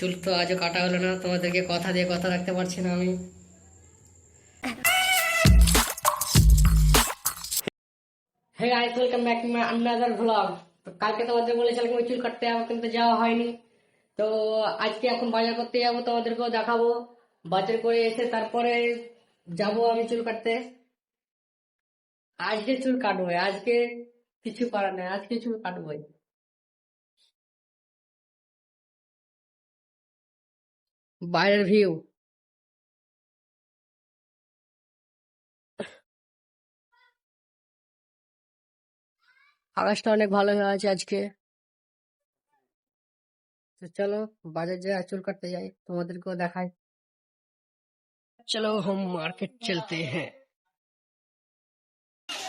চুল তো আজও কাটা হলো না, তোমাদেরকে কথা দিয়ে কথা রাখতে পারছি না আমি। Hey guys, welcome back to my another vlog. তো কালকে তোমাদের বলেছিলাম ওই চুল কাটতে যাবো, কিন্তু যাওয়া হয়নি। তো আজকে এখন বাজার করতে যাবো, তোমাদেরকেও দেখাবো। বাজার করে এসে তারপরে যাব আমি চুল কাটতে। আজকে চুল কাটবো, আজকে কিছু করার নেই, আজকে চুল কাটবোই। বাইরের ভিউ, আকাশটা অনেক ভালো হয়ে আছে আজকে। তো চলো বাজার যাই, চুল কাটতে যাই, তোমাদেরকেও দেখাই। চলো हम মার্কেট চলতে হ্যাঁ।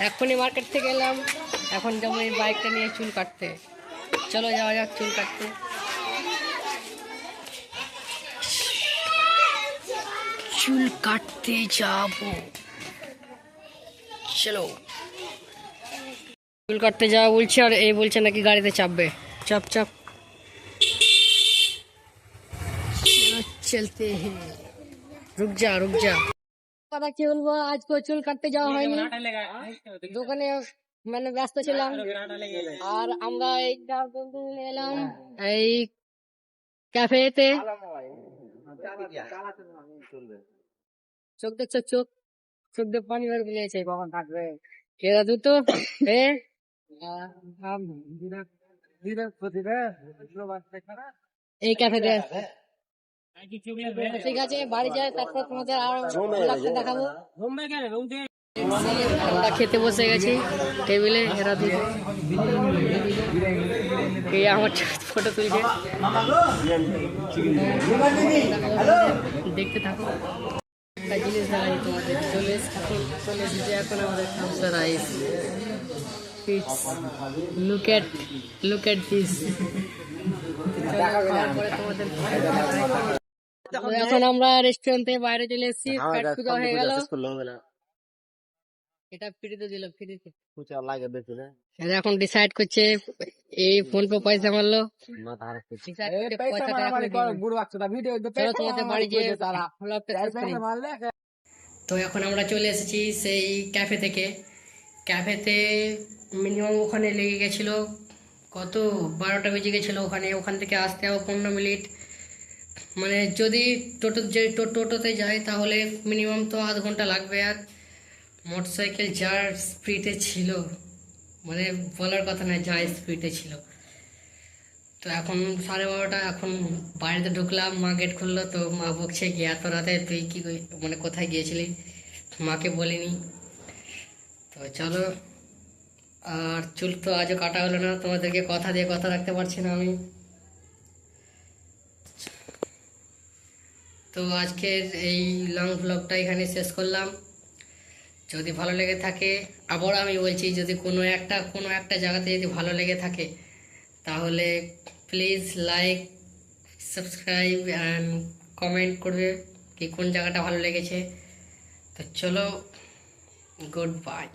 এখনই মার্কেট থেকে এলাম, এখন যাবো এই বাইকটা নিয়ে চুল কাটতে। চলো যাওয়া যাক চুল কাটতে। চুল কাটতে যাবো, চলো। চুল কাটতে যাওয়া বলছে আর এই বলছে নাকি গাড়িতে চাপবে। চাপ চাপ, চলো চলতে হ্যাঁ। রুক যা রুক যা। কথা কি বলবো, আজকে চুল কাটতে যাওয়া হয়নি, দোকানে মানে ব্যস্ত ছিলাম। আর আমরা এই এলাম এই ক্যাফেতে। চোখ দেখছো, চোখ চোখ দিয়ে পানি বের পেয়েছে, কখন থাকবে এরা দুটো এ এই ক্যাফেতে। ঠিক আছে, বাড়ি যায় তারপর তোমাদের আর দেখাবো। আমরা খেতে বসে গেছি টেবিলে, এরা দুটো এই আমার ফটো তুলছে, দেখতে থাকো। একটা জিনিস দেখাই তোমাদের, চলে এসেছে এখন আমাদের খামসা রাইস। Look at this. এখন আমরা রেস্টুরেন্ট থেকে বাইরে চলে এসেছি, পেট পূজা হয়ে গেল। এটা ফ্রিতে দিল, ফ্রিতে। এখন ডিসাইড করছে, এই ফোন পে পয়সা মারলো, তো এখন আমরা চলে এসেছি সেই ক্যাফেতে মিনিমাম ওখানে লেগে গেছিল কত 12টা বেজে গেছিলো। ওখান থেকে আসতে হবে 15 মিনিট। মানে যদি টোটোতে যাই তাহলে মিনিমাম তো আধ ঘন্টা লাগবে। আর মোটরসাইকেল যার স্পিডে ছিল, মানে বলার কথা না, যা স্পিডে ছিল। তো এখন 12:30, এখন বাড়িতে ঢুকলাম, মা গেট খুললো। তো মা বকছে কি এত রাতে তুই কি মানে কোথায় গিয়েছিলি, মাকে বলিনি। তো চলো, আর চুল তো আজও কাটা হলো না, তোমাদেরকে কথা দিয়ে কথা রাখতে পারছি না আমি। তো আজকের এই লং ব্লগটা এখানে শেষ করলাম। যদি ভালো লেগে থাকে, আবার আমি বলছি, যদি কোনো একটা জায়গাতে যদি ভালো লেগে থাকে তাহলে please like, subscribe and comment করবে কি কোন জায়গাটা ভালো লেগেছে। তো চলো, গুড বাই।